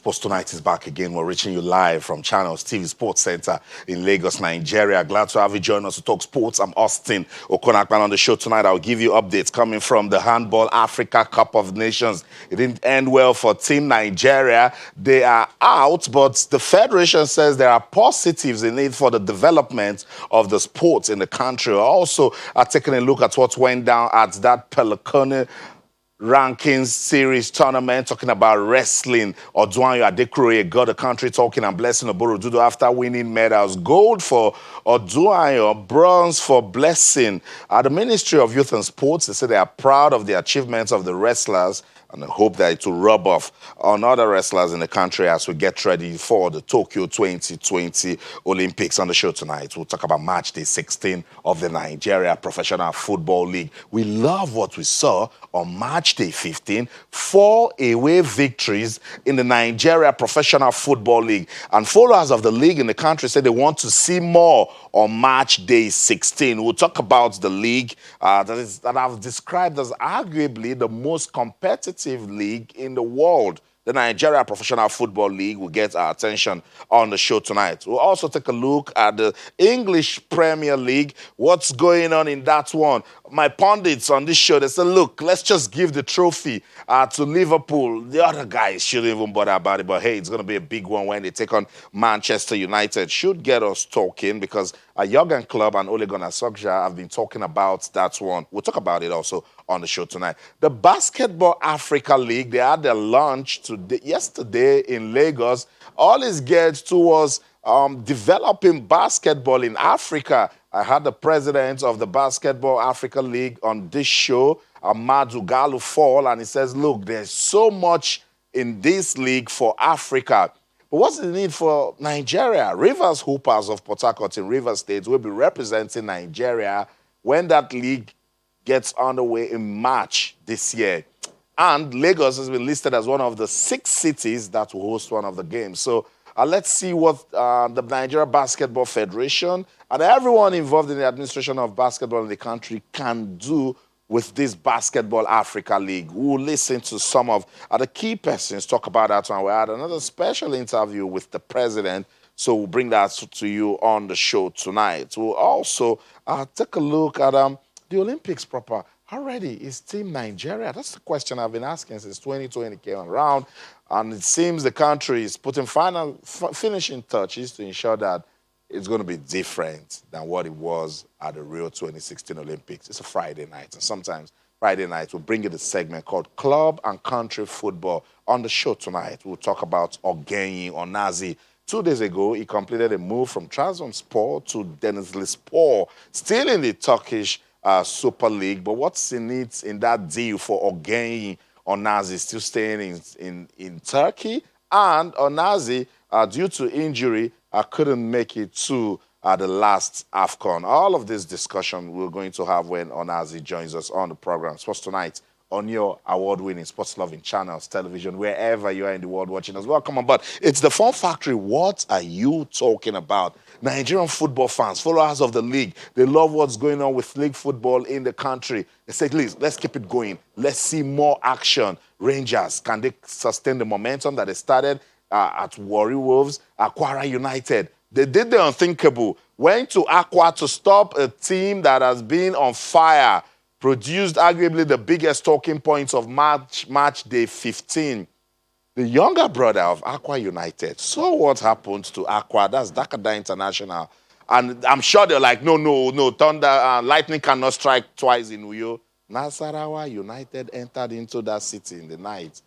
Sports Tonight is back again. We're reaching you live from Channels TV Sports Center in Lagos, Nigeria. Glad to have you join us to talk sports. I'm Austin Okonakman on the show tonight. I'll give you updates coming from the Handball Africa Cup of Nations. It didn't end well for Team Nigeria. They are out, but the federation says there are positives in it for the development of the sports in the country. Also, taking a look at what went down at that Pelicone rankings series tournament, talking about wrestling. Adekuoroye got the country talking and blessing Oborodudu after winning medals. Gold for Oduayo, bronze for Blessing. At the Ministry of Youth and Sports, they say they are proud of the achievements of the wrestlers and I hope that it will rub off on other wrestlers in the country as we get ready for the Tokyo 2020 Olympics. On the show tonight, we'll talk about match day 16 of the Nigeria Professional Football League. We love what we saw on match day 15, 4 away victories in the Nigeria Professional Football League. And followers of the league in the country say they want to see more on match day 16. We'll talk about the league that I've described as arguably the most competitive league in the world. The Nigeria Professional Football League will get our attention on the show tonight. We'll also take a look at the English Premier League, what's going on in that one. My pundits on this show, they say, look, let's just give the trophy to Liverpool. The other guys shouldn't even bother about it, but hey, it's going to be a big one when they take on Manchester United. Should get us talking because Jurgen Klopp and Ole Gunnar Solskjaer have been talking about that one. We'll talk about it also on the show tonight. The Basketball Africa League, they had their launch yesterday in Lagos. All is geared towards developing basketball in Africa. I had the president of the Basketball Africa League on this show, Amadou Gallo Fall, and he says, look, there's so much in this league for Africa. But what's the need for Nigeria? Rivers Hoopers of Port Harcourt in Rivers State will be representing Nigeria when that league gets underway in March this year. And Lagos has been listed as one of the 6 cities that will host one of the games. So let's see what the Nigeria Basketball Federation and everyone involved in the administration of basketball in the country can do with this Basketball Africa League. We'll listen to some of the key persons talk about that one. We had another special interview with the president, so we'll bring that to you on the show tonight. We'll also take a look at the Olympics proper. How ready is Team Nigeria? That's the question I've been asking since 2020 came around. And it seems the country is putting finishing touches to ensure that it's going to be different than what it was at the Rio 2016 Olympics. It's a Friday night, and sometimes Friday night we'll bring you the segment called Club and Country Football. On the show tonight, we'll talk about Ogenyi Onazi. 2 days ago, he completed a move from Trabzonspor to Denizlispor, still in the Turkish Super League. But what's in it in that deal for Ogenyi Onazi still staying in Turkey? And Onazi, due to injury, couldn't make it to the last AFCON. All of this discussion we're going to have when Onazi joins us on the program. Sports Tonight on your award-winning, sports-loving channels, television, wherever you are in the world watching us. Welcome on board. It's the Fun Factory. What are you talking about? Nigerian football fans, followers of the league, they love what's going on with league football in the country. They say, please, let's keep it going. Let's see more action. Rangers, can they sustain the momentum that they started at Warri Wolves? Aquara United, they did the unthinkable. Went to Aqua to stop a team that has been on fire. Produced arguably the biggest talking points of match day 15. The younger brother of Aqua United saw what happened to Aqua. That's Dakada International. And I'm sure they're like, no, Thunder, lightning cannot strike twice in Uyo. Nasarawa United entered into that city in the night.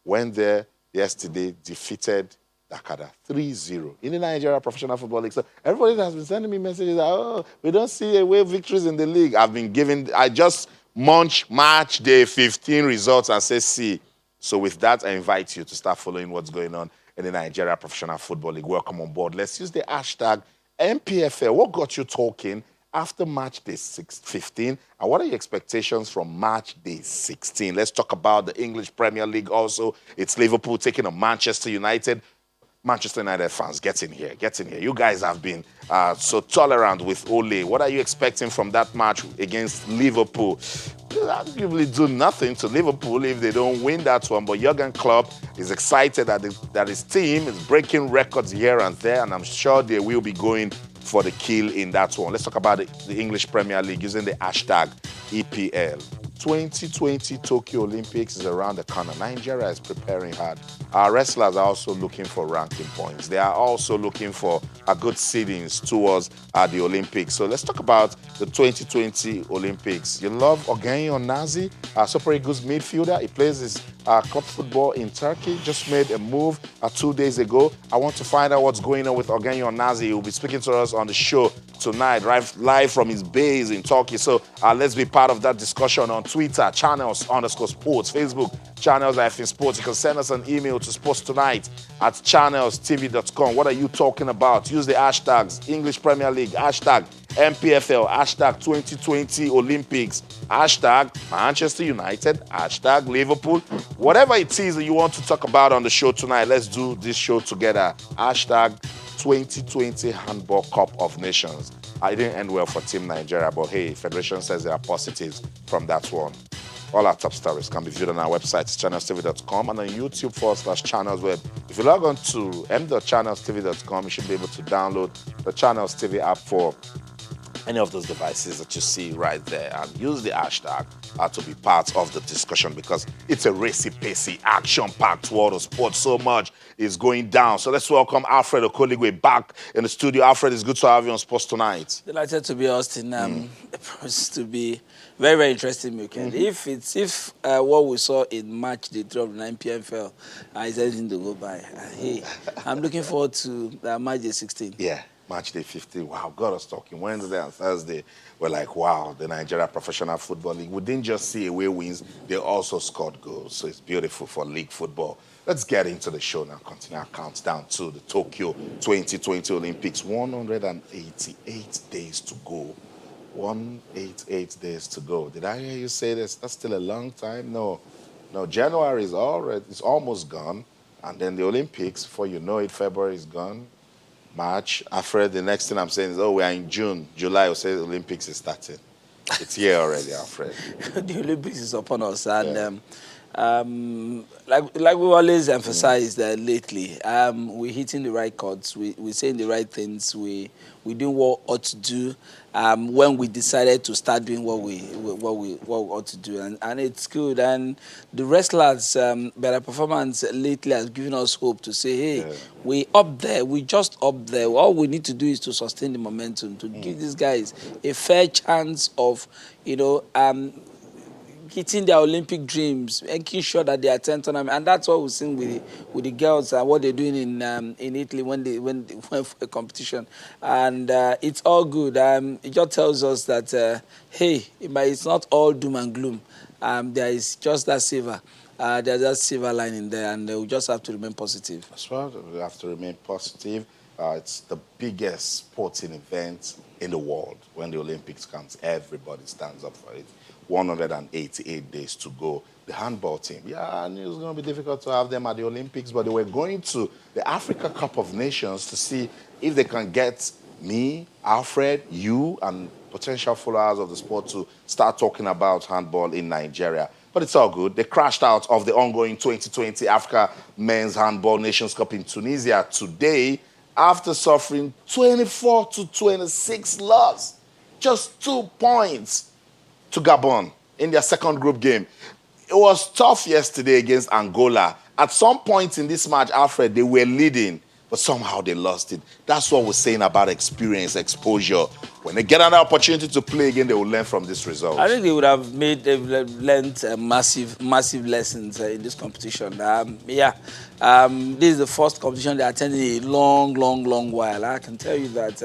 Went there yesterday, defeated Dakada 3-0 in the Nigeria Professional Football League. So everybody has been sending me messages that, oh, we don't see away victories in the league. I just munch match day 15 results and say, see. So with that, I invite you to start following what's going on in the Nigeria Professional Football League. Welcome on board. Let's use the hashtag NPFL. What got you talking after match day 15? And what are your expectations from match day 16? Let's talk about the English Premier League also. It's Liverpool taking on Manchester United. Manchester United fans, get in here, get in here. You guys have been so tolerant with Ole. What are you expecting from that match against Liverpool? They'll arguably do nothing to Liverpool if they don't win that one. But Jurgen Klopp is excited that his team is breaking records here and there, and I'm sure they will be going for the kill in that one. Let's talk about the English Premier League using the hashtag EPL. 2020 Tokyo Olympics is around the corner. Nigeria is preparing hard. Our wrestlers are also looking for ranking points. They are also looking for a good seedings towards the Olympics. So let's talk about the 2020 Olympics. You love Oborodudu, Super Eagles midfielder. He plays his club football in Turkey. Just made a move 2 days ago. I want to find out what's going on with Oborodudu. He will be speaking to us on the show tonight, live from his base in Turkey. So let's be part of that discussion on Twitter, channels_sports, Facebook, channels-sports. You can send us an email to sportstonight@channelstv.com. What are you talking about? Use the hashtags English Premier League, hashtag NPFL, hashtag 2020 Olympics, hashtag Manchester United, hashtag Liverpool. Whatever it is that you want to talk about on the show tonight, let's do this show together. Hashtag 2020 Handball Cup of Nations. It didn't end well for Team Nigeria, but hey, Federation says there are positives from that one. All our top stories can be viewed on our website, channelstv.com, and on YouTube/channelsweb. If you log on to m.channelstv.com, you should be able to download the Channels TV app for any of those devices that you see right there, and use the hashtag to be part of the discussion, because it's a racy-pacey, action-packed world of sports. So much is going down. So let's welcome Alfred Okoligwe back in the studio. Alfred, it's good to have you on Sports Tonight. Delighted to be Austin. It promises to be very, very interesting weekend. If what we saw in March the 3 of the NPFL is anything to go by, hey, I'm looking forward to March the 16th. Yeah. March day 15. Wow, got us talking. Wednesday and Thursday, we're like, wow, the Nigeria Professional Football League. We didn't just see away wins, they also scored goals. So it's beautiful for league football. Let's get into the show now. Continue our countdown to the Tokyo 2020 Olympics. 188 days to go. 188 days to go. Did I hear you say this? That's still a long time? No, January is almost gone. And then the Olympics, before you know it, February is gone. March. Alfred, the next thing I'm saying is, we are in June. July, will say the Olympics is starting. It's here already, Alfred. The Olympics is upon us, and like we always emphasized lately, we're hitting the right chords. We're saying the right things. We doing what we ought to do when we decided to start doing what we ought to do, and it's good. And the wrestlers' better performance lately has given us hope to say, hey, we up there. We just up there. All we need to do is to sustain the momentum, to give these guys a fair chance of, hitting their Olympic dreams, making sure that they attend tournament, and that's what we've seen with the girls and what they're doing in Italy when they went for a competition, and it's all good. It just tells us that hey, it's not all doom and gloom. There is just that silver. There's that silver lining there, and we just have to remain positive. That's right. We have to remain positive. It's the biggest sporting event in the world. When the Olympics comes, everybody stands up for it. 188 days to go. The handball team, I knew it was going to be difficult to have them at the Olympics, but they were going to the Africa Cup of Nations to see if they can get me, Alfred, you, and potential followers of the sport to start talking about handball in Nigeria. But it's all good. They crashed out of the ongoing 2020 Africa Men's Handball Nations Cup in Tunisia today after suffering 24-26 loss. Just 2 points to Gabon in their second group game. It was tough yesterday against Angola. At some point in this match, Alfred, they were leading, but somehow they lost it. That's what we're saying about experience, exposure. When they get an opportunity to play again, they will learn from this result. I think they've learned massive lessons in this competition. This is the first competition they attended in a long while. I can tell you that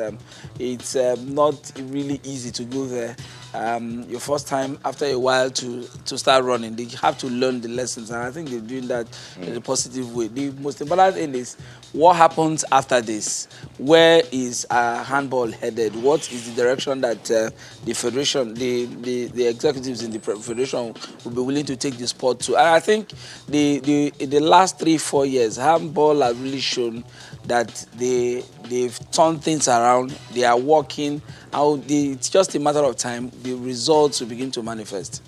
it's not really easy to go there your first time after a while to start running. They have to learn the lessons, and I think they're doing that in a positive way. The most important thing is what happens after this. Where is handball headed? What is the direction that the federation, the executives in the federation will be willing to take the sport to? And I think in the last 3-4 years, handball has really shown that they've turned things around. They are working. It's just a matter of time. The results will begin to manifest.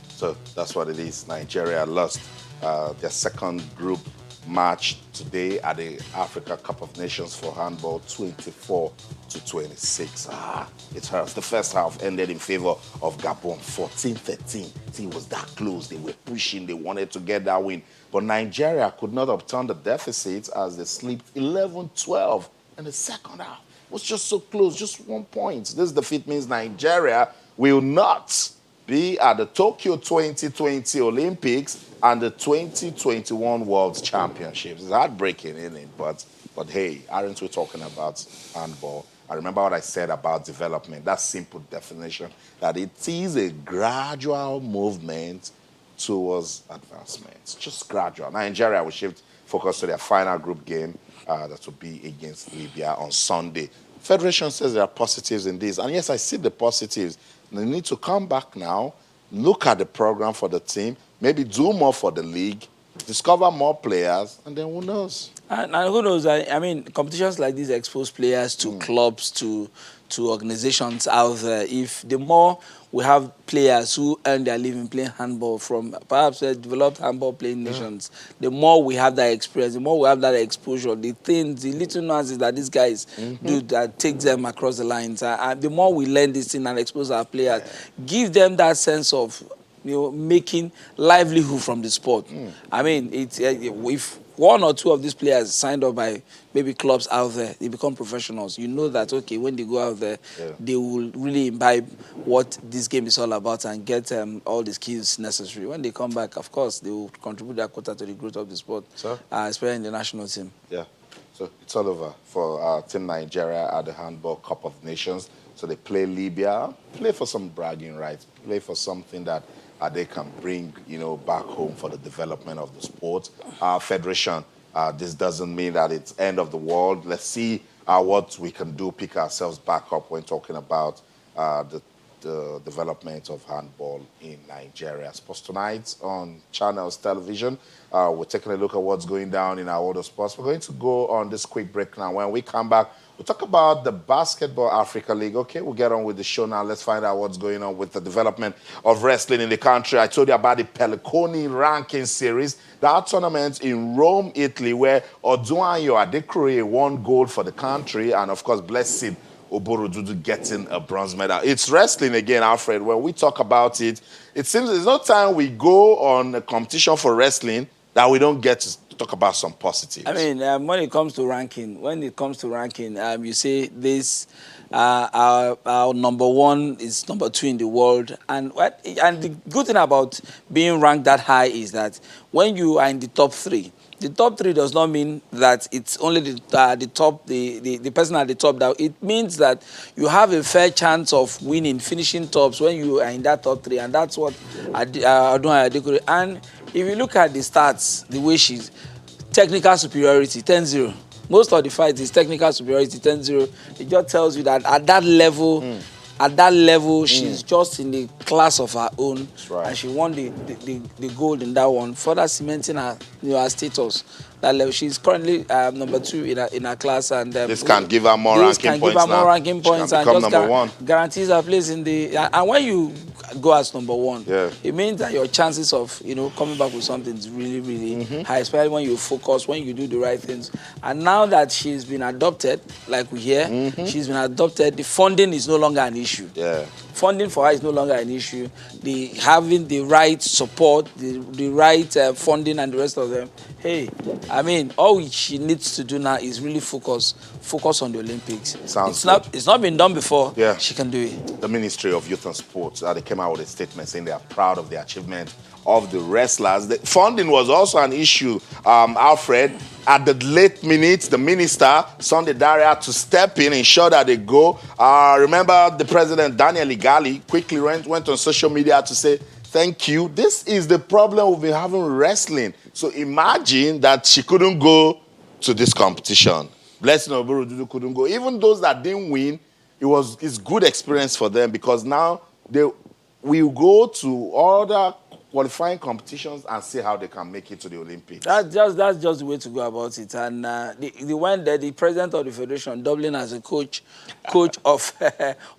So that's what it is. Nigeria lost their second group match today at the Africa Cup of Nations for handball, 24-26. It hurts. The first half ended in favor of Gabon, 14-13. See, it was that close. They were pushing. They wanted to get that win. But Nigeria could not upturn the deficit as they slipped 11-12 in the second half. It was just so close, just 1 point. This defeat means Nigeria will not be at the Tokyo 2020 Olympics and the 2021 World Championships. It's heartbreaking, isn't it? But hey, aren't we talking about handball? I remember what I said about development, that simple definition, that it is a gradual movement towards advancement. It's just gradual. Nigeria will shift focus to their final group game that will be against Libya on Sunday. Federation says there are positives in this. And yes, I see the positives. They need to come back now, look at the program for the team, maybe do more for the league, discover more players, and then who knows? And who knows? I mean, competitions like these expose players to clubs, to organizations out there. If the more we have players who earn their living playing handball from perhaps developed handball playing nations, the more we have that experience, the more we have that exposure, the little nuances that these guys do that takes them across the lines, and the more we learn this thing and expose our players, give them that sense of making livelihood from the sport. I mean, if one or two of these players signed up by maybe clubs out there, they become professionals. You know that, okay, when they go out there, they will really imbibe what this game is all about and get all the skills necessary. When they come back, of course, they will contribute their quota to the growth of the sport, especially in the national team. Yeah. So it's all over for Team Nigeria at the Handball Cup of Nations. So they play Libya, play for some bragging rights, play for something that they can bring, back home for the development of the sport. Federation, this doesn't mean that it's end of the world. Let's see what we can do, pick ourselves back up when talking about the development of handball in Nigeria. Sports Tonight on Channels Television. We're taking a look at what's going down in our other sports. We're going to go on this quick break now. When we come back, we'll talk about the Basketball Africa League. Okay, we'll get on with the show now. Let's find out what's going on with the development of wrestling in the country. I told you about the Peliconi ranking series, that tournament in Rome, Italy, where Adekuoroye won gold for the country, and of course, Blessing Oborodudu getting a bronze medal. It's wrestling again, Alfred. When we talk about it, it seems there's no time we go on a competition for wrestling that we don't get to talk about some positives. I mean, when it comes to ranking, you say this, our number one is number 2 in the world. And the good thing about being ranked that high is that when you are in the top 3, the top 3 does not mean that it's only the top, the person at the top. That it means that you have a fair chance of winning, finishing tops when you are in that top 3, and that's what Adekuoroye. And if you look at the stats, the way she's technical superiority 10-0. Most of the fights is technical superiority 10-0. It just tells you that at that level. At that level, she's just in the class of her own, and she won the gold in that one, further cementing her, her status. That level, she's currently number 2 in her class, and this can give her more ranking points now. She can become number 1. Guarantees her place in the. And when you go as number 1, it means that your chances of coming back with something is really, really high, especially when you focus, when you do the right things. And now that she's been adopted, like we hear, she's been adopted. The funding is no longer an issue. Funding for her is no longer an issue. Having the right support, the right funding, and the rest of them. Hey, I mean, all she needs to do now is really focus on the Olympics. Sounds It's not been done before. Yeah. She can do it. The Ministry of Youth and Sports, they came out with a statement saying they are proud of the achievement of the wrestlers. The funding was also an issue, Alfred. At the late minutes, the minister, Sunday Daria, had to step in, ensure that they go. Remember, the president, Daniel Igali, quickly went on social media to say, thank you. This is the problem we've been having with wrestling. So imagine that she couldn't go to this competition. Blessing Oborodudu couldn't go. Even those that didn't win, it's good experience for them because now they will go to other qualifying competitions and see how they can make it to the Olympics. That's just the way to go about it. And the one that the president of the federation, Dublin as a coach of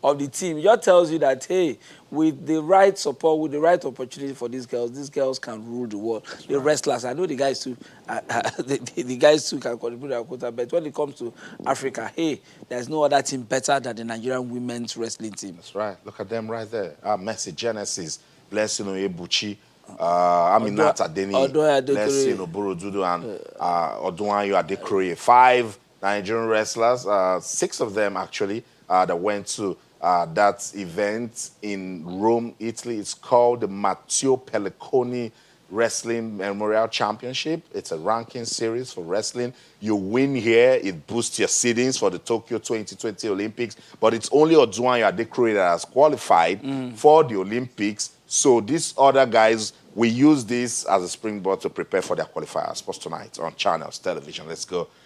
of the team, just tells you that, hey, with the right support, with the right opportunity for these girls can rule the world. That's the wrestlers, I know the guys too, the guys too can contribute their quota, but when it comes to Africa, hey, there's no other team better than the Nigerian women's wrestling team. That's right. Look at them right there. Messi, Genesis, Blessing Oyebuchi, Aminata Adeni, Blessing Oborodudu, and Odunayo Adekuoroye. 5 Nigerian wrestlers, 6 of them actually, that went to that event in Rome, Italy. It's called the Matteo Pelliconi Wrestling Memorial Championship. It's a ranking series for wrestling. You win here, it boosts your seedings for the Tokyo 2020 Olympics. But it's only Odunayo Adekuoroye that has qualified for the Olympics. So these other guys, we use this as a springboard to prepare for their qualifiers. Sports Tonight on Channels Television. Let's go.